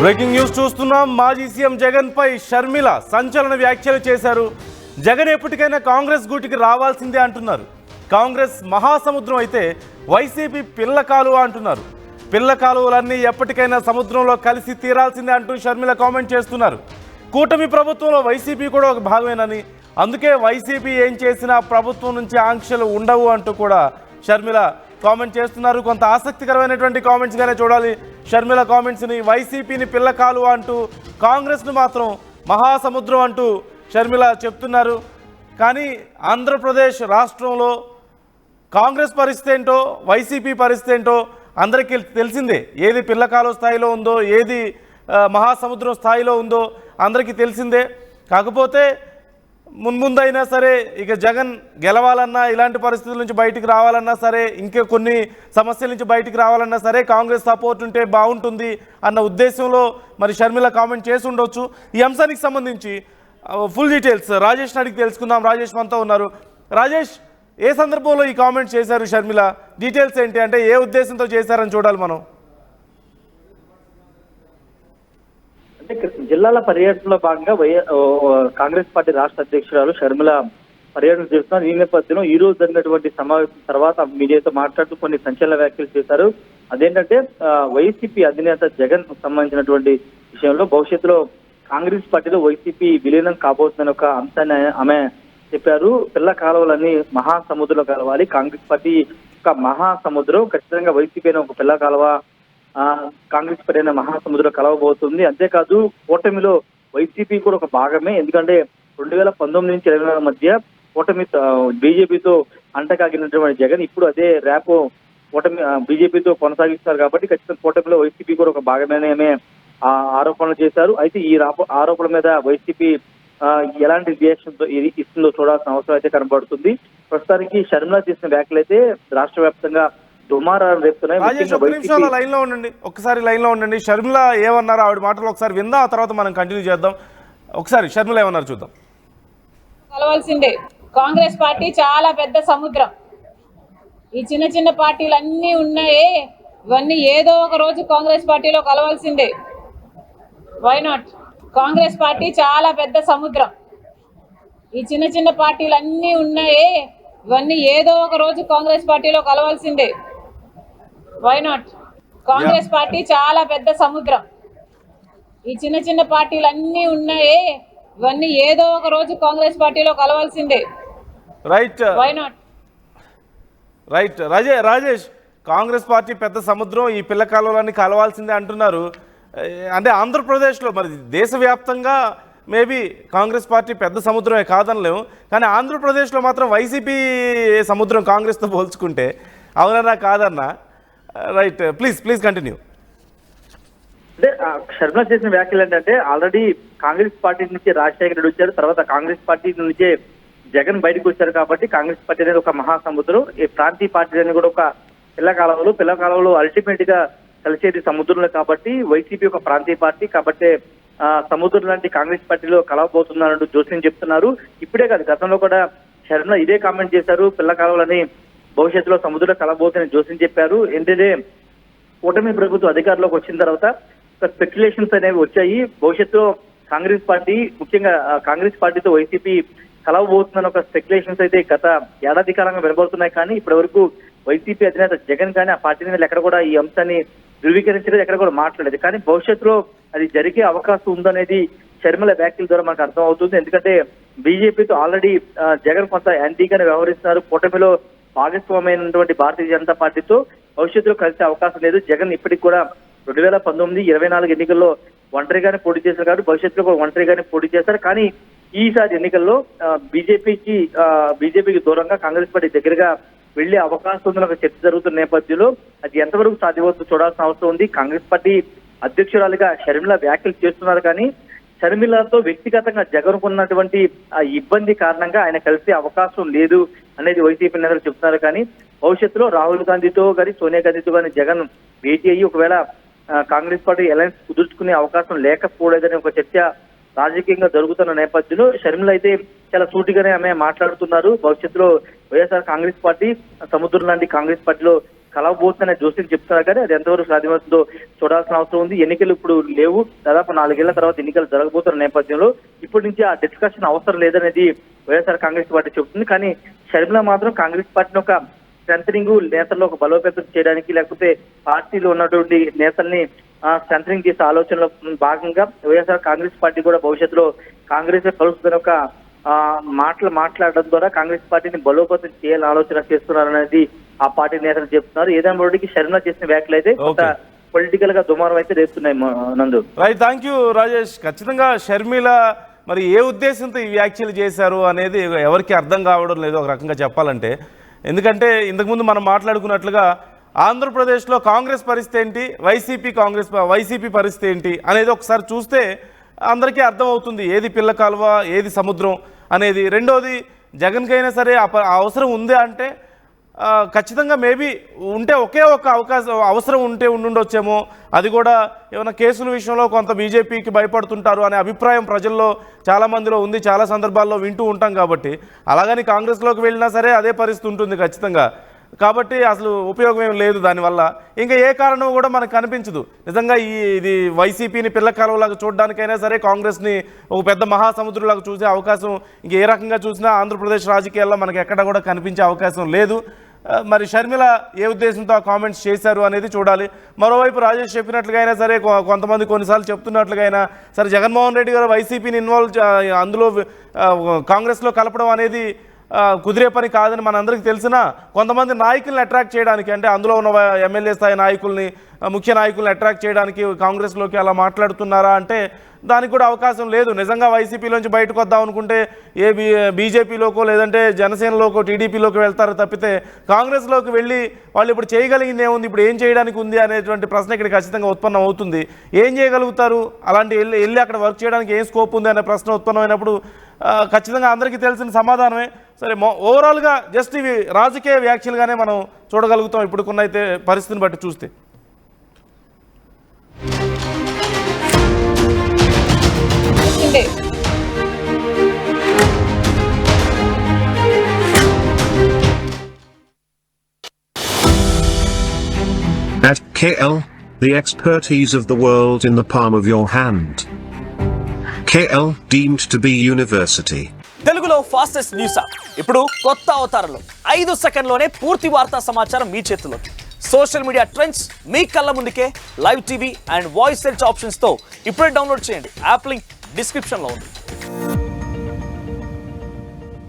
Breaking news చూస్తున్నాం. మాజీ CM Jagan పై షర్మిల సంచలన వ్యాఖ్యలు చేశారు. జగన్ ఎప్పటికైనా కాంగ్రెస్ గూటికి రావాల్సిందే అంటున్నారు. కాంగ్రెస్ మహాసముద్రం అయితే వైసీపీ పిల్ల కాలువ అంటున్నారు. పిల్ల కాలువలన్నీ ఎప్పటికైనా సముద్రంలో కలిసి తీరాల్సిందే అంటూ షర్మిల కామెంట్ చేస్తున్నారు. కూటమి ప్రభుత్వంలో వైసీపీ కూడా ఒక భాగమేనని, అందుకే వైసీపీ ఏం చేసినా ప్రభుత్వం నుంచి ఆంక్షలు ఉండవు అంటూ కూడా షర్మిల కామెంట్ చేస్తున్నారు. కొంత ఆసక్తికరమైనటువంటి కామెంట్స్గానే చూడాలి షర్మిల కామెంట్స్ని. వైసీపీని పిల్ల కాలువ అంటూ, కాంగ్రెస్ను మాత్రం మహాసముద్రం అంటూ షర్మిల చెప్తున్నారు. కానీ ఆంధ్రప్రదేశ్ రాష్ట్రంలో కాంగ్రెస్ పరిస్థితి ఏంటో, వైసీపీ పరిస్థితి ఏంటో అందరికీ తెలిసిందే. ఏది పిల్ల కాలువ స్థాయిలో ఉందో, ఏది మహాసముద్రం స్థాయిలో ఉందో అందరికీ తెలిసిందే. కాకపోతే మున్ముందైనా సరే ఇక జగన్ గెలవాలన్నా, ఇలాంటి పరిస్థితుల నుంచి బయటికి రావాలన్నా సరే, ఇంకా కొన్ని సమస్యల నుంచి బయటికి రావాలన్నా సరే కాంగ్రెస్ సపోర్ట్ ఉంటే బాగుంటుంది అన్న ఉద్దేశంలో మరి షర్మిల కామెంట్ చేసి ఉండొచ్చు. ఈ అంశానికి సంబంధించి ఫుల్ డీటెయిల్స్ రాజేష్ అడిగి తెలుసుకుందాం. రాజేష్ మనతో ఉన్నారు. రాజేష్, ఏ సందర్భంలో ఈ కామెంట్ చేశారు షర్మిల? డీటెయిల్స్ ఏంటి, అంటే ఏ ఉద్దేశంతో చేశారని చూడాలి మనం. జిల్లాల పర్యటనలో భాగంగా కాంగ్రెస్ పార్టీ రాష్ట్ర అధ్యక్షురాలు షర్మిల పర్యటన చేస్తున్నారు. ఈ నేపథ్యంలో ఈ రోజు జరిగినటువంటి సమావేశం తర్వాత మీడియాతో మాట్లాడుతూ కొన్ని సంచలన వ్యాఖ్యలు చేశారు. అదేంటంటే వైసీపీ అధినేత జగన్ సంబంధించినటువంటి విషయంలో భవిష్యత్తులో కాంగ్రెస్ పార్టీలో వైసీపీ విలీనం కాబోతుందని ఒక అంశాన్ని ఆమె చెప్పారు. పిల్ల కాలువలన్నీ మహాసముద్రంలో కలవాలి, కాంగ్రెస్ పార్టీ ఒక మహాసముద్రం, ఖచ్చితంగా వైసీపీ ఒక పిల్ల కాలువ కాంగ్రెస్ పార్టీ మహాసముద్రం కలవబోతుంది. అంతేకాదు కూటమిలో వైసీపీ కూడా ఒక భాగమే. ఎందుకంటే 2019 నుంచి 2024 మధ్య కూటమి బీజేపీతో అంటకాగినటువంటి జగన్ ఇప్పుడు అదే ర్యాప్ కూటమి బీజేపీతో కొనసాగిస్తారు. కాబట్టి ఖచ్చితంగా కూటమిలో వైసీపీ కూడా ఒక భాగమేనే ఆరోపణలు చేశారు. అయితే ఈ ఆరోపణల మీద వైసీపీ ఎలాంటి రియాక్షన్ ఇస్తుందో చూడాల్సిన అవసరం అయితే కనబడుతుంది. ప్రస్తుతానికి షర్మిల చేసిన వ్యాఖ్యలు అయితే రాష్ట్ర వ్యాప్తంగా దుమారాలు రేపుతున్నాయి. ఒక్కసారి లైన్ లో ఉండండి. షర్మిల ఏమన్నారు, ఆవిడ మాటలు ఒకసారి విందాం, ఆ తర్వాత మనం కంటిన్యూ చేద్దాం. ఒకసారి షర్మిల ఏమన్నారు చూద్దాం. కలవాల్సిందే. కాంగ్రెస్ పార్టీ చాలా పెద్ద సముద్రం. ఈ చిన్న చిన్న పార్టీలు అన్నీ ఉన్నాయి, ఇవన్నీ ఏదో ఒక రోజు కాంగ్రెస్ పార్టీలో కలవాల్సిందే. Why not? కాంగ్రెస్ పార్టీ చాలా పెద్ద సముద్రం. ఈ చిన్న చిన్న పార్టీలు అన్నీ ఉన్నాయి, ఇవన్నీ ఏదో ఒక రోజు కాంగ్రెస్ పార్టీలో కలవాల్సిందే. Why not? కాంగ్రెస్ పార్టీ చాలా పెద్ద సముద్రం. ఈ చిన్న చిన్న పార్టీలు అన్నీ ఉన్నాయి, ఇవన్నీ ఏదో ఒక రోజు కాంగ్రెస్ పార్టీలో కలవాల్సిందే. Right, why not? Right. Rajesh, Congress party పెద్ద సముద్రం, ఈ పిల్ల కాలువలన్నీ కలవాల్సిందే అంటున్నారు. అంటే ఆంధ్రప్రదేశ్లో మరి దేశవ్యాప్తంగా మేబీ కాంగ్రెస్ పార్టీ పెద్ద సముద్రమే కాదనలేము, కానీ ఆంధ్రప్రదేశ్లో మాత్రం వైసీపీ సముద్రం కాంగ్రెస్తో పోల్చుకుంటే. అవునన్నా కాదన్నా? Right, please continue. అంటే షర్మిల చేసిన వ్యాఖ్యలు ఏంటంటే ఆల్రెడీ కాంగ్రెస్ పార్టీ నుంచి రాజశేఖర రెడ్డి వచ్చారు, తర్వాత కాంగ్రెస్ పార్టీ నుంచే జగన్ బయటకు వచ్చారు. కాబట్టి కాంగ్రెస్ పార్టీ అనేది ఒక మహాసముద్రం, ఈ ప్రాంతీయ పార్టీ అనేది కూడా ఒక పిల్ల కాలువలు అల్టిమేట్ గా కలిసేది సముద్రంలో. కాబట్టి వైసీపీ ఒక ప్రాంతీయ పార్టీ, కాబట్టి సముద్రం లాంటి కాంగ్రెస్ పార్టీలో కలవబోతున్నారంటూ జోస్యం చెప్తున్నారు. ఇప్పుడే కాదు, గతంలో కూడా షర్మిల ఇదే కామెంట్ చేశారు. పిల్ల కాలువలని భవిష్యత్తులో సముద్రంలో కలవబోతుందని జోస్యం చెప్పారు. ఏంటంటే కూటమి ప్రభుత్వం అధికారంలోకి వచ్చిన తర్వాత స్పెక్యులేషన్స్ అనేవి వచ్చాయి. భవిష్యత్తులో కాంగ్రెస్ పార్టీ, ముఖ్యంగా కాంగ్రెస్ పార్టీతో వైసీపీ కలవబోతుందని ఒక స్పెక్యులేషన్స్ అయితే గత ఏడాది కాలంగా వినబడుతున్నాయి. కానీ ఇప్పటి వరకు వైసీపీ అధినేత జగన్ కానీ ఆ పార్టీ మీద ఎక్కడ కూడా ఈ అంశాన్ని ధృవీకరించలేదు, ఎక్కడ కూడా మాట్లాడలేదు. కానీ భవిష్యత్తులో అది జరిగే అవకాశం ఉందనేది షర్మిల వ్యాఖ్యల ద్వారా మనకు అర్థం అవుతుంది. ఎందుకంటే బీజేపీతో ఆల్రెడీ జగన్ కొంత యాంటీగానే వ్యవహరిస్తున్నారు. కూటమిలో భాగస్వామైనటువంటి భారతీయ జనతా పార్టీతో భవిష్యత్తులో కలిసే అవకాశం లేదు. జగన్ ఇప్పటికి కూడా 2019, 2024 ఎన్నికల్లో ఒంటరిగానే పోటీ చేశారు కాబట్టి భవిష్యత్తులో కూడా ఒంటరిగానే పోటీ చేస్తారు. కానీ ఈసారి ఎన్నికల్లో బీజేపీకి దూరంగా కాంగ్రెస్ పార్టీ దగ్గరగా వెళ్లే అవకాశం ఉందని ఒక చర్చ జరుగుతున్న నేపథ్యంలో అది ఎంతవరకు సాధ్యమవుతుందో చూడాల్సిన అవసరం ఉంది. కాంగ్రెస్ పార్టీ అధ్యక్షురాలిగా షర్మిల వ్యాఖ్యలు చేస్తున్నారు, కానీ షర్మిలతో వ్యక్తిగతంగా జగన్ ఉన్నటువంటి ఇబ్బంది కారణంగా ఆయన కలిసే అవకాశం లేదు అనేది వైసీపీ నేతలు చెప్తున్నారు. కానీ భవిష్యత్తులో రాహుల్ గాంధీతో కానీ సోనియా గాంధీతో కానీ జగన్ భేటీ అయ్యి ఒకవేళ కాంగ్రెస్ పార్టీ అలయన్స్ కుదుర్చుకునే అవకాశం లేకపోలేదని ఒక చర్చ రాజకీయంగా జరుగుతున్న నేపథ్యంలో షర్మిల అయితే చాలా సూటిగానే ఆమె మాట్లాడుతున్నారు. భవిష్యత్తులో వైఎస్ఆర్ కాంగ్రెస్ పార్టీ సముద్రం లాంటి కాంగ్రెస్ పార్టీలో కలవబోతుందనే జోస్యం చెప్తున్నారు. కానీ అది ఎంతవరకు సాధ్యమవుతుందో చూడాల్సిన అవసరం ఉంది. ఎన్నికలు ఇప్పుడు లేవు, దాదాపు 4 ఏళ్ల తర్వాత ఎన్నికలు జరగబోతున్న నేపథ్యంలో ఇప్పటి నుంచి ఆ డిస్కషన్ అవసరం లేదనేది వైఎస్ఆర్ కాంగ్రెస్ పార్టీ చెబుతుంది. కానీ షర్మిల మాత్రం కాంగ్రెస్ పార్టీని ఒక స్ట్రెంథనింగ్, నేతల్లో ఒక బలోపేతం చేయడానికి, లేకపోతే పార్టీలో ఉన్నటువంటి నేతల్ని స్ట్రెంథనింగ్ చేసే ఆలోచనలో భాగంగా వైఎస్ఆర్ కాంగ్రెస్ పార్టీ కూడా భవిష్యత్తులో కాంగ్రెస్ కలుస్తుందని ఒక మాట్లాడడం ద్వారా కాంగ్రెస్ పార్టీని బలోపేతం చేయాలని ఆలోచన చేస్తున్నారనేది ఆ పార్టీ నేతలు చెప్తున్నారు. ఏదైనా రోడ్డుకి షర్మిల చేసిన వ్యాఖ్యలు అయితే కొంత పొలిటికల్ గా దుమారం అయితే రేపుతున్నాయి నందు. Right, thank you Rajesh. ఖచ్చితంగా షర్మిల మరి ఏ ఉద్దేశంతో ఈ వ్యాఖ్యలు చేశారు అనేది ఎవరికి అర్థం కావడం లేదు ఒక రకంగా చెప్పాలంటే. ఎందుకంటే ఇంతకుముందు మనం మాట్లాడుకున్నట్లుగా ఆంధ్రప్రదేశ్లో కాంగ్రెస్ పరిస్థితి ఏంటి, వైసీపీ పరిస్థితి ఏంటి అనేది ఒకసారి చూస్తే అందరికీ అర్థమవుతుంది, ఏది పిల్ల కాలువ ఏది సముద్రం అనేది. రెండోది, జగన్కైనా సరే అవసరం ఉంది అంటే ఖచ్చితంగా మేబీ ఉంటే ఒకే ఒక అవసరం ఉండుండొచ్చేమో. అది కూడా ఏమైనా కేసుల విషయంలో కొంత బీజేపీకి భయపడుతుంటారు అనే అభిప్రాయం ప్రజల్లో చాలామందిలో ఉంది, చాలా సందర్భాల్లో వింటూ ఉంటాం. కాబట్టి అలాగని కాంగ్రెస్లోకి వెళ్ళినా సరే అదే పరిస్థితి ఉంటుంది ఖచ్చితంగా. కాబట్టి అసలు ఉపయోగం ఏం లేదు దానివల్ల. ఇంకా ఏ కారణం కూడా మనకు కనిపించదు. నిజంగా ఇది వైసీపీని పిల్ల కాలువలాగా చూడడానికైనా సరే కాంగ్రెస్ని ఒక పెద్ద మహాసముద్రంలాగా చూసే అవకాశం ఇంక ఏ రకంగా చూసినా ఆంధ్రప్రదేశ్ రాజకీయాల్లో మనకి ఎక్కడ కూడా కనిపించే అవకాశం లేదు. మరి షర్మిల ఏ ఉద్దేశంతో ఆ కామెంట్స్ చేశారు అనేది చూడాలి. మరోవైపు రాజేష్ చెప్పినట్లుగా అయినా సరే కొంతమంది కొన్నిసార్లు చెప్తున్నట్లుగా అయినా సరే జగన్మోహన్ రెడ్డి గారు వైసీపీని అందులో కాంగ్రెస్లో కలపడం అనేది కుదిరే పని కాదని మనందరికీ తెలిసినా కొంతమంది నాయకుల్ని అట్రాక్ట్ చేయడానికి, అంటే అందులో ఉన్న ఎమ్మెల్యే స్థాయి నాయకుల్ని, ముఖ్య నాయకుల్ని అట్రాక్ట్ చేయడానికి కాంగ్రెస్లోకి అలా మాట్లాడుతున్నారా అంటే దానికి కూడా అవకాశం లేదు. నిజంగా వైసీపీలోంచి బయటకు వద్దాం అనుకుంటే బీజేపీలోకో లేదంటే జనసేనలోకో టీడీపీలోకి వెళ్తారు తప్పితే కాంగ్రెస్లోకి వెళ్ళి వాళ్ళు ఇప్పుడు చేయగలిగింది ఏముంది, ఇప్పుడు ఏం చేయడానికి ఉంది అనేటువంటి ప్రశ్న ఇక్కడ ఖచ్చితంగా ఉత్పన్నం అవుతుంది. ఏం చేయగలుగుతారు, అలాంటి వెళ్ళి అక్కడ వర్క్ చేయడానికి ఏం స్కోప్ ఉంది అనే ప్రశ్న ఉత్పన్నమైనప్పుడు ఖచ్చితంగా అందరికీ తెలిసిన సమాధానమే. సరే, ఓవరాల్గా జస్ట్ ఇవి రాజకీయ వ్యాఖ్యలుగానే మనం చూడగలుగుతాం ఇప్పుడుకున్నైతే పరిస్థితిని బట్టి చూస్తే. At KL, the expertise of the world in the palm of your hand. KL deemed to be university. తెలుగులో ఫాస్టెస్ట్ న్యూస్ యాప్ ఇప్పుడు కొత్త అవతారంలో 5 సెకండ్లోనే పూర్తి వార్తా సమాచారం మీ చేతుల్లోకి. సోషల్ మీడియా ట్రెండ్స్ మీ కళ్ళ ముందుకే live TV and voice search options తో ఇప్పుడే డౌన్లోడ్ చేయండి. యాప్ లింక్ డిస్క్రిప్షన్ లో ఉంది.